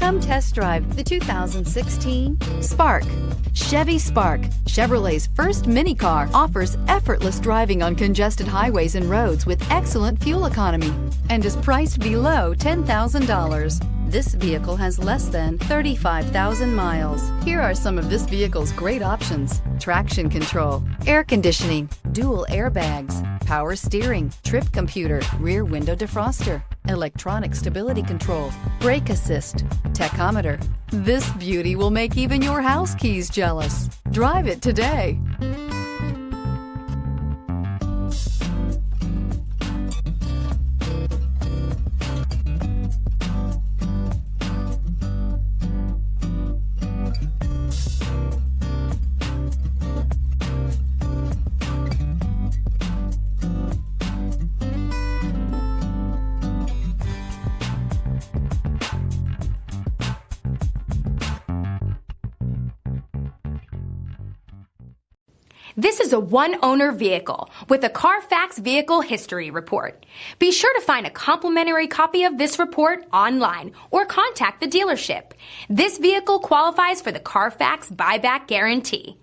Come test drive the 2016 Spark. Chevy Spark, Chevrolet's first mini car, offers effortless driving on congested highways and roads with excellent fuel economy and is priced below $10,000. This vehicle has less than 35,000 miles. Here are some of this vehicle's great options: traction control, air conditioning, dual airbags, power steering, trip computer, rear window defroster, electronic stability control, brake assist, tachometer. This beauty will make even your house keys jealous. Drive it today. This is a one-owner vehicle with a CARFAX Vehicle History Report. Be sure to find a complimentary copy of this report online or contact the dealership. This vehicle qualifies for the CARFAX Buyback Guarantee.